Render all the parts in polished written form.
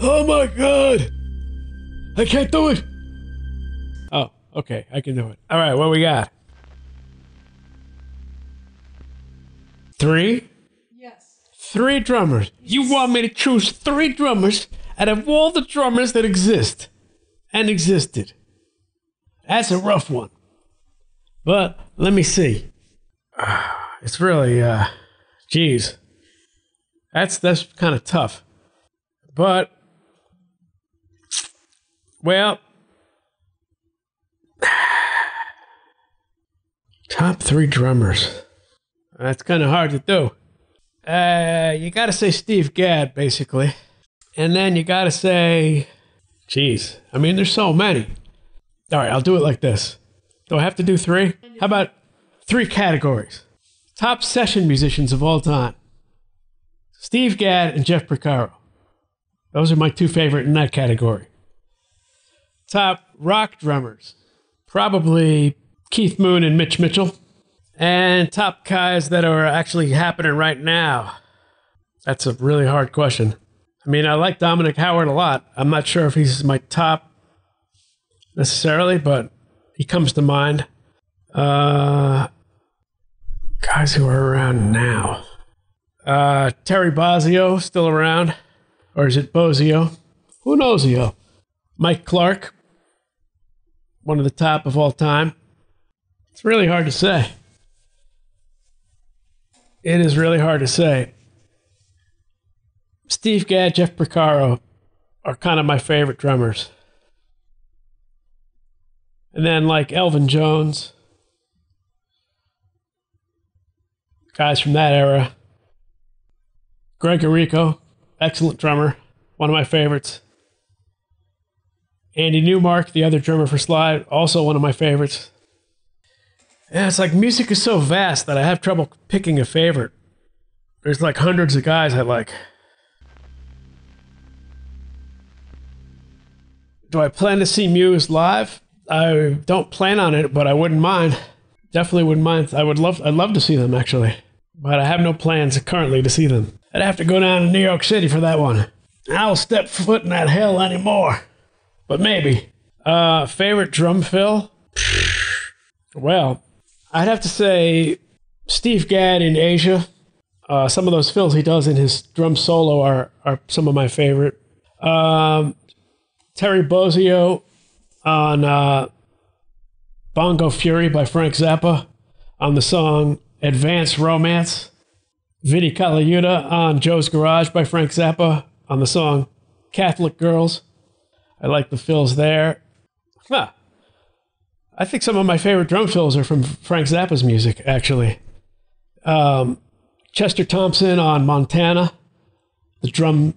Oh my god! I can't do it! Oh, okay, I can do it. Alright, what we got? 3? Yes. 3 drummers. You want me to choose 3 drummers out of all the drummers that exist and existed? That's a rough one. But let me see. It's really, geez. That's kind of tough. But, well, top 3 drummers. That's kind of hard to do. You gotta say Steve Gadd, basically. And then you gotta say, geez, I mean, there's so many. All right, I'll do it like this. Do I have to do 3? How about 3 categories? Top session musicians of all time. Steve Gadd and Jeff Porcaro. Those are my 2 favorite in that category. Top rock drummers. Probably Keith Moon and Mitch Mitchell. And top guys that are actually happening right now. That's a really hard question. I mean, I like Dominic Howard a lot. I'm not sure if he's my top necessarily, but he comes to mind. Guys who are around now. Terry Bozzio, still around. Or is it Bozio? Who knows, yo? Mike Clark, one of the top of all time. It's really hard to say. It is really hard to say. Steve Gadd, Jeff Porcaro are kind of my favorite drummers. And then like Elvin Jones, guys from that era. Greg Errico, excellent drummer, one of my favorites. Andy Newmark, the other drummer for Slide, also one of my favorites. Yeah, it's like music is so vast that I have trouble picking a favorite. There's like hundreds of guys I like. Do I plan to see Muse live? I don't plan on it, but I wouldn't mind. Definitely wouldn't mind. I'd love to see them actually. But I have no plans currently to see them. I'd have to go down to New York City for that one. I will step foot in that hell anymore. But maybe. Favorite drum fill? Well, I'd have to say Steve Gadd in Asia. Some of those fills he does in his drum solo are some of my favorite. Terry Bozzio on Bongo Fury by Frank Zappa on the song Advanced Romance. Vinnie Colaiuta on Joe's Garage by Frank Zappa on the song Catholic Girls. I like the fills there. Huh. I think some of my favorite drum fills are from Frank Zappa's music, actually. Chester Thompson on Montana. The drums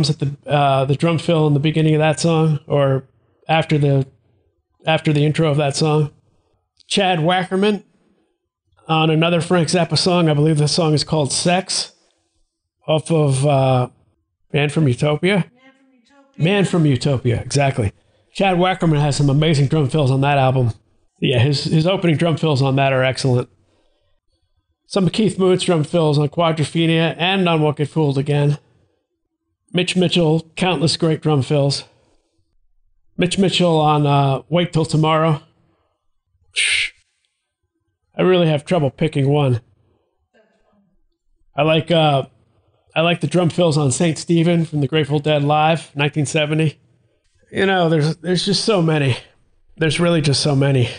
at the drum fill in the beginning of that song, or after the intro of that song. Chad Wackerman on another Frank Zappa song. I believe the song is called Sex, off of Man from Utopia. Man from Utopia, exactly. Chad Wackerman has some amazing drum fills on that album. Yeah, his opening drum fills on that are excellent. Some of Keith Moon's drum fills on Quadrophenia and on Won't Get Fooled Again. Mitch Mitchell, countless great drum fills. Mitch Mitchell on Wait Till Tomorrow. I really have trouble picking one. I like the drum fills on St. Stephen from the Grateful Dead Live, 1970. You know, there's just so many. There's really just so many.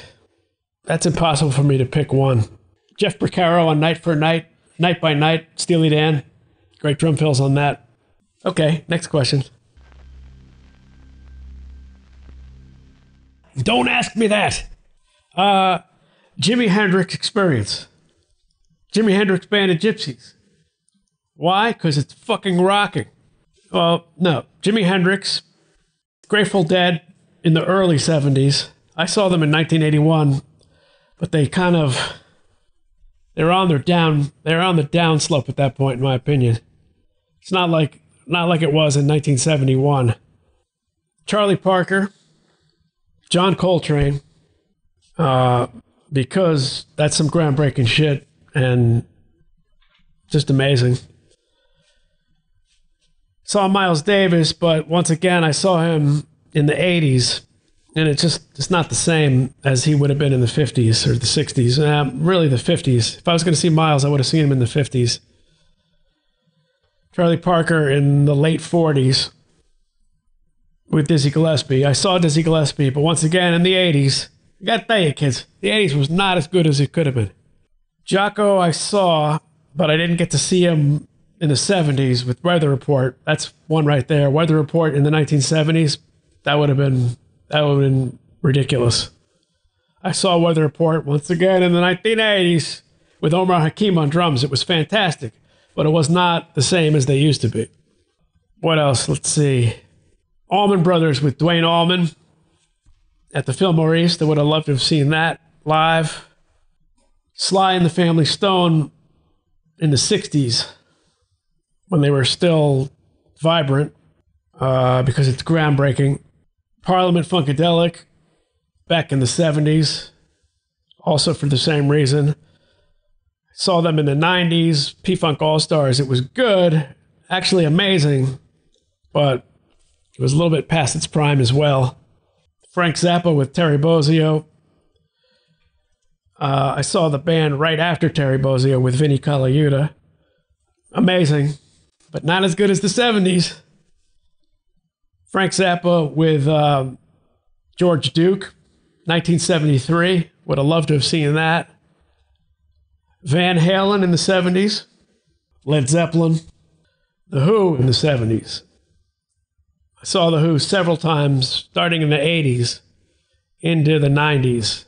That's impossible for me to pick one. Jeff Porcaro on Night for Night, Night by Night, Steely Dan. Great drum fills on that. Okay, next question. Don't ask me that. Jimi Hendrix Experience. Jimi Hendrix Band of Gypsies. Why? Because it's fucking rocking. Well, no. Jimi Hendrix, Grateful Dead in the early 70s. I saw them in 1981, but they're on the downslope at that point, in my opinion. It's not like it was in 1971. Charlie Parker, John Coltrane, because that's some groundbreaking shit and just amazing. Saw Miles Davis, but once again, I saw him in the 80s, and it's not the same as he would have been in the 50s or the 60s. Really, the 50s. If I was going to see Miles, I would have seen him in the 50s. Charlie Parker in the late 40s with Dizzy Gillespie. I saw Dizzy Gillespie, but once again, in the 80s, I got to tell you, kids, the 80s was not as good as it could have been. Jocko I saw, but I didn't get to see him in the 70s with Weather Report. That's one right there. Weather Report in the 1970s, that would have been ridiculous. I saw Weather Report once again in the 1980s with Omar Hakim on drums. It was fantastic, but it was not the same as they used to be. What else? Let's see. Allman Brothers with Dwayne Allman at the Fillmore East. I would have loved to have seen that live. Sly and the Family Stone in the 60s when they were still vibrant because it's groundbreaking. Parliament Funkadelic back in the 70s, also for the same reason. Saw them in the 90s, P-Funk All-Stars. It was good, actually amazing, but it was a little bit past its prime as well. Frank Zappa with Terry Bozzio. I saw the band right after Terry Bozzio with Vinnie Colaiuta. Amazing, but not as good as the 70s. Frank Zappa with George Duke, 1973. Would have loved to have seen that. Van Halen in the 70s. Led Zeppelin. The Who in the 70s. I saw The Who several times, starting in the 80s into the 90s.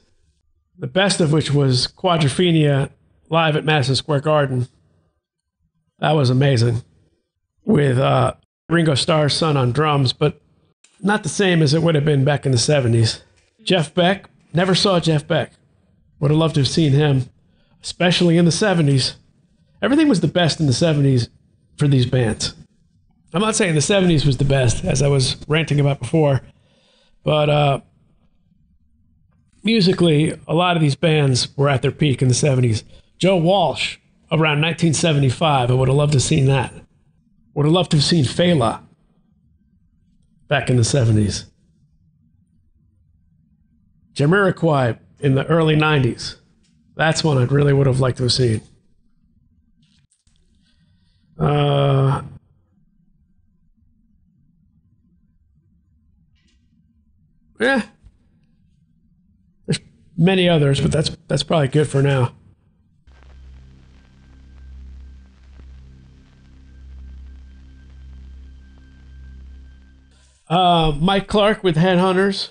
The best of which was Quadrophenia live at Madison Square Garden. That was amazing. With Ringo Starr's son on drums, but not the same as it would have been back in the 70s. Jeff Beck. Never saw Jeff Beck. Would have loved to have seen him, especially in the 70s. Everything was the best in the 70s for these bands. I'm not saying the 70s was the best, as I was ranting about before, but musically, a lot of these bands were at their peak in the 70s. Joe Walsh, around 1975, I would have loved to have seen that. Would have loved to have seen Fela back in the 70s. Jamiroquai in the early 90s. That's one I really would have liked to have seen. Yeah. There's many others, but that's probably good for now. Mike Clark with Headhunters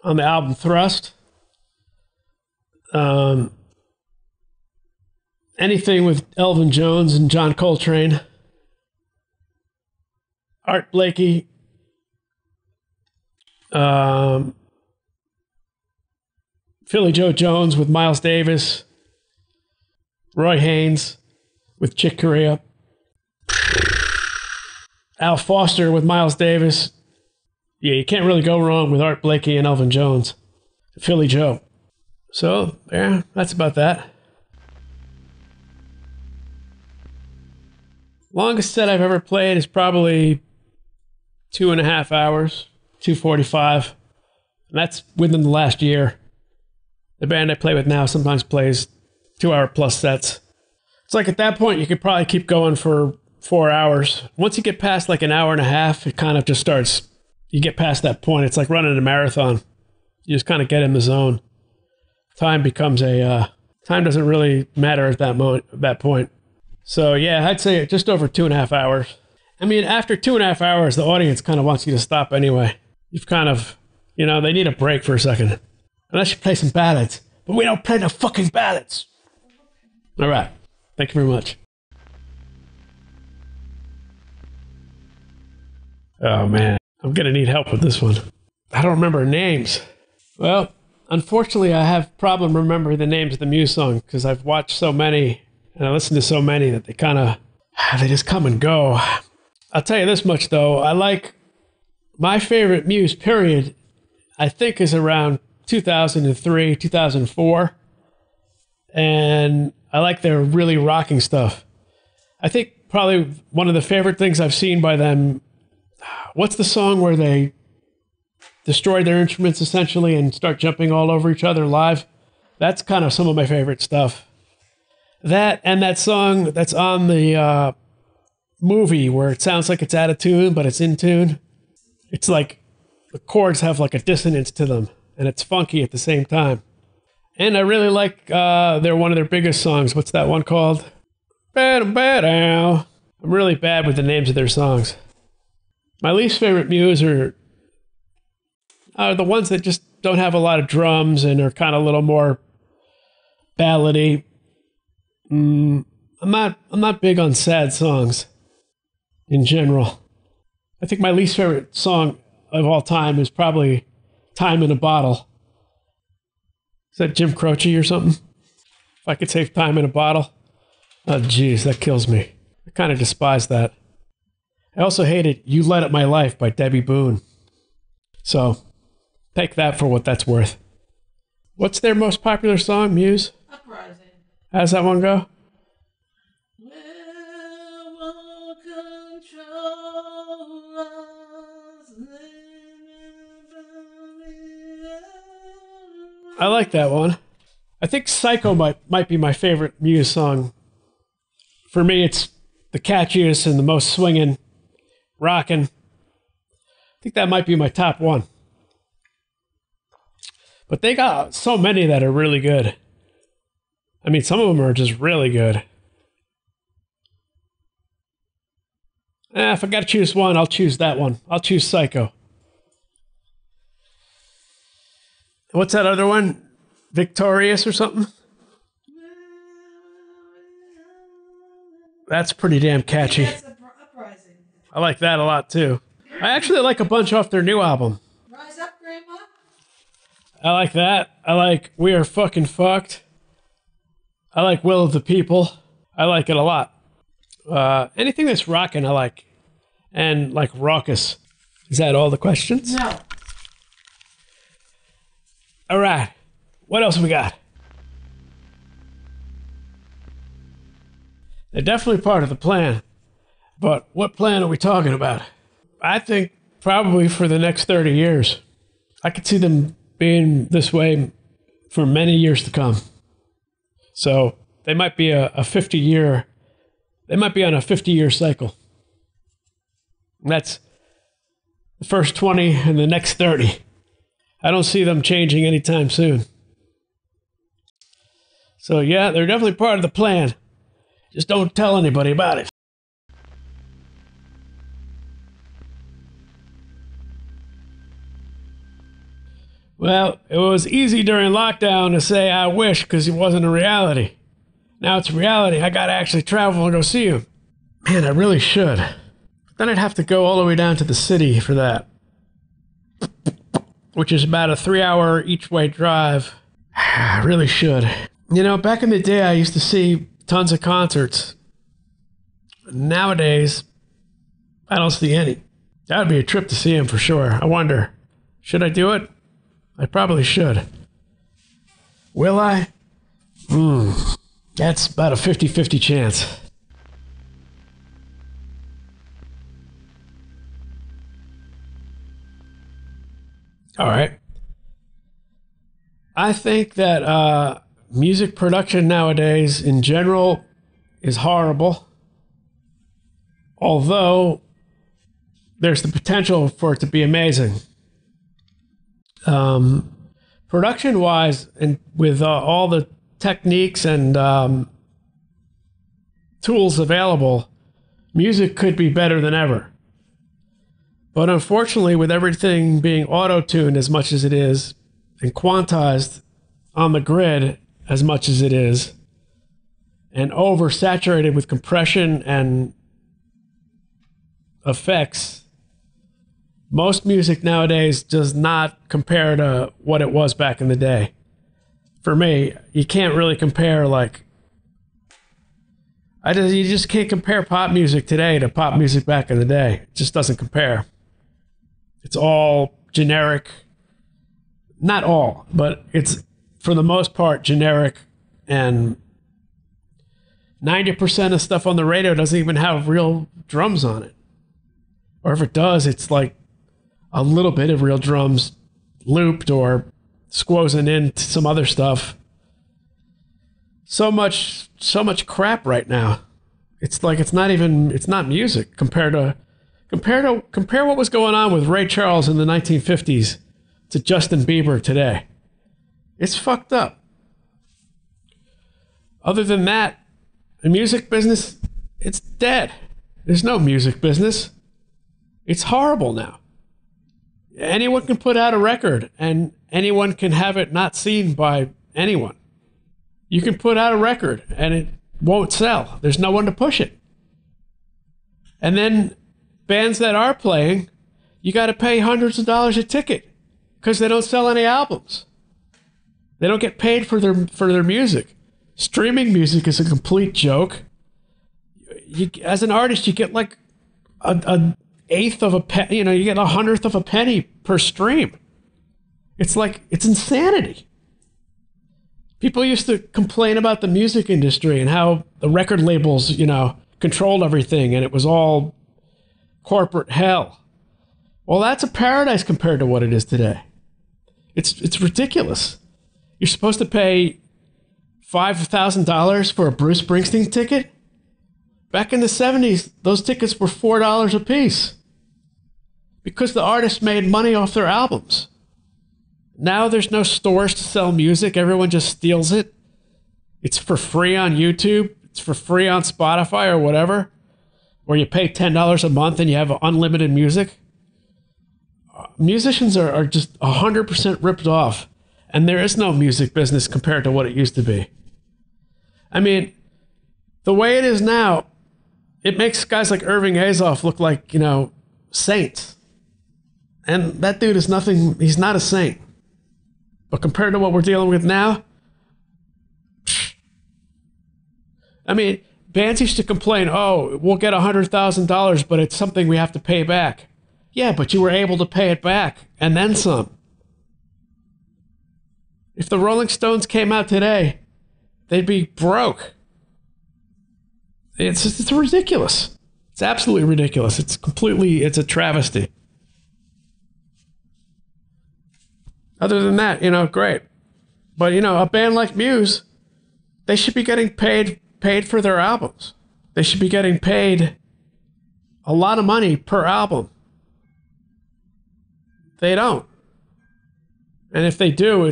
on the album Thrust. Anything with Elvin Jones and John Coltrane. Art Blakey. Philly Joe Jones with Miles Davis. Roy Haynes with Chick Corea. Al Foster with Miles Davis. Yeah, you can't really go wrong with Art Blakey and Elvin Jones. Philly Joe. So, yeah, that's about that. Longest set I've ever played is probably 2.5 hours, 2:45. And that's within the last year. The band I play with now sometimes plays 2-hour plus sets. It's like at that point, you could probably keep going for 4 hours. Once you get past like an hour and a half, it kind of just starts, you get past that point. It's like running a marathon. You just kind of get in the zone. Time becomes time doesn't really matter at that point. So yeah, I'd say just over 2.5 hours. I mean, after 2.5 hours, the audience kind of wants you to stop anyway. You've kind of, they need a break for a second. Unless you play some ballads. But we don't play no fucking ballads. All right. Thank you very much. Oh, man. I'm going to need help with this one. I don't remember names. Well, unfortunately, I have a problem remembering the names of the Muse songs because I've watched so many and I listened to so many that they just come and go. I'll tell you this much, though. I like my favorite Muse period, I think, is around 2003, 2004. And I like their really rocking stuff. I think probably one of the favorite things I've seen by them. What's the song where they destroy their instruments essentially and start jumping all over each other live? That's kind of some of my favorite stuff. That and that song that's on the movie where it sounds like it's out of tune, but it's in tune. It's like the chords have like a dissonance to them, and it's funky at the same time. And I really like one of their biggest songs. What's that one called? I'm really bad with the names of their songs. My least favorite Muse are the ones that just don't have a lot of drums and are kind of a little more ballady. I'm not big on sad songs in general. I think my least favorite song of all time is probably "Time in a Bottle." Is that Jim Croce or something? If I could save time in a bottle. Oh, geez, that kills me. I kind of despise that. I also hated "You Light Up My Life" by Debbie Boone. So, take that for what that's worth. What's their most popular song, Muse? Uprising. How's that one go? I like that one. I think "Psycho" might be my favorite Muse song. For me, it's the catchiest and the most swinging, rocking. I think that might be my top one. But they got so many that are really good. I mean, some of them are just really good. If I got to choose one, I'll choose that one. I'll choose "Psycho." What's that other one? "Victorious" or something? That's pretty damn catchy. That's Uprising. I like that a lot too. I actually like a bunch off their new album. Rise Up, Grandma. I like that. I like "We Are Fucking Fucked." I like "Will of the People." I like it a lot. Anything that's rocking, I like. And like raucous. Is that all the questions? No. All right. What else we got? They're definitely part of the plan. But what plan are we talking about? I think probably for the next 30 years. I could see them being this way for many years to come. So they might be they might be on a 50-year cycle. And that's the first 20 and the next 30. I don't see them changing anytime soon. So yeah, they're definitely part of the plan. Just don't tell anybody about it. Well, it was easy during lockdown to say "I wish" because it wasn't a reality. Now it's a reality. I gotta actually travel and go see him. Man, I really should. But then I'd have to go all the way down to the city for that, which is about a 3-hour each-way drive. I really should. You know, back in the day, I used to see tons of concerts. Nowadays, I don't see any. That would be a trip to see him for sure. I wonder, should I do it? I probably should. Will I? That's about a 50-50 chance. All right. I think that music production nowadays in general is horrible. Although there's the potential for it to be amazing. Production-wise, and with all the techniques and tools available, music could be better than ever. But unfortunately, with everything being auto-tuned as much as it is, and quantized on the grid as much as it is, and oversaturated with compression and effects, most music nowadays does not compare to what it was back in the day. For me, you can't really compare, like, you just can't compare pop music today to pop music back in the day. It just doesn't compare. It's all generic. Not all, but it's, for the most part, generic and 90% of stuff on the radio doesn't even have real drums on it. Or if it does, it's like a little bit of real drums looped or squozing into some other stuff. So much crap right now. It's like it's not music compare what was going on with Ray Charles in the 1950s to Justin Bieber today. It's fucked up. Other than that, the music business, it's dead. There's no music business. It's horrible now. Anyone can put out a record and anyone can have it not seen by anyone. You can put out a record and it won't sell. There's no one to push it. And then bands that are playing, you got to pay hundreds of dollars a ticket because they don't sell any albums. They don't get paid for their music. Streaming music is a complete joke. As an artist, you get like an eighth of a penny, you get 100th of a penny per stream. It's insanity. People used to complain about the music industry and how the record labels, controlled everything and it was all corporate hell. Well, that's a paradise compared to what it is today. It's ridiculous. You're supposed to pay $5,000 for a Bruce Springsteen ticket? Back in the 70s, those tickets were $4 a piece because the artists made money off their albums. Now there's no stores to sell music. Everyone just steals it. It's for free on YouTube. It's for free on Spotify or whatever, where you pay $10 a month and you have unlimited music. Musicians are just 100% ripped off, and there is no music business compared to what it used to be. I mean, the way it is now, it makes guys like Irving Azoff look like, saints. And that dude is nothing, he's not a saint. But compared to what we're dealing with now, I mean, bands used to complain, oh, we'll get $100,000, but it's something we have to pay back. Yeah, but you were able to pay it back, and then some. If the Rolling Stones came out today, they'd be broke. It's ridiculous. It's absolutely ridiculous. It's a travesty. Other than that, great. But, a band like Muse, they should be getting paid for their albums. They should be getting paid a lot of money per album. They don't. And if they do,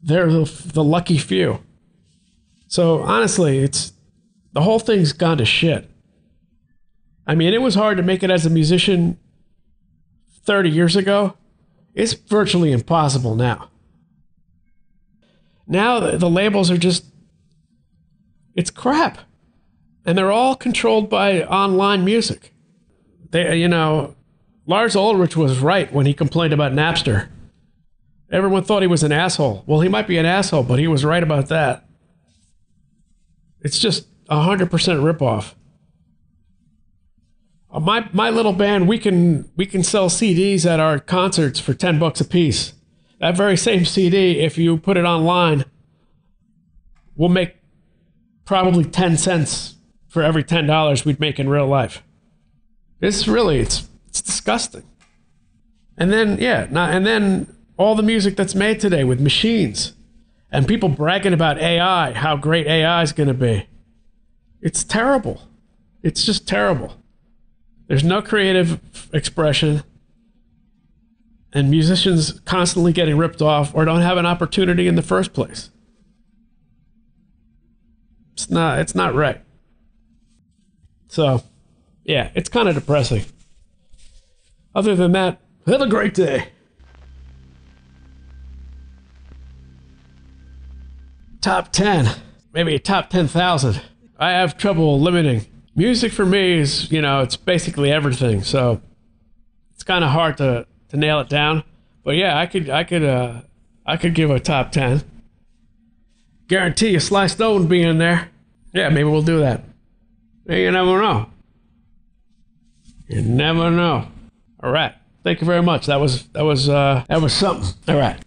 they're the lucky few. So honestly, the whole thing's gone to shit. I mean, it was hard to make it as a musician 30 years ago. It's virtually impossible now. Now the labels are it's crap. And they're all controlled by online music. Lars Ulrich was right when he complained about Napster. Everyone thought he was an asshole. Well, he might be an asshole, but he was right about that. It's just 100% ripoff. My little band, we can sell CDs at our concerts for $10 a piece. That very same CD, if you put it online, we'll make probably 10 cents for every $10 we'd make in real life. It's disgusting. And then all the music that's made today with machines and people bragging about AI, how great AI is going to be. It's terrible. It's just terrible. There's no creative expression, and musicians constantly getting ripped off or don't have an opportunity in the first place. It's not right. So, yeah, it's kind of depressing. Other than that, have a great day. Top 10, maybe a top 10,000. I have trouble limiting. Music for me is, it's basically everything. So it's kind of hard to nail it down. But yeah, I could give a top 10. Guarantee you Sly Stone will be in there. Yeah, maybe we'll do that. You never know. You never know. All right. Thank you very much. That was something. All right.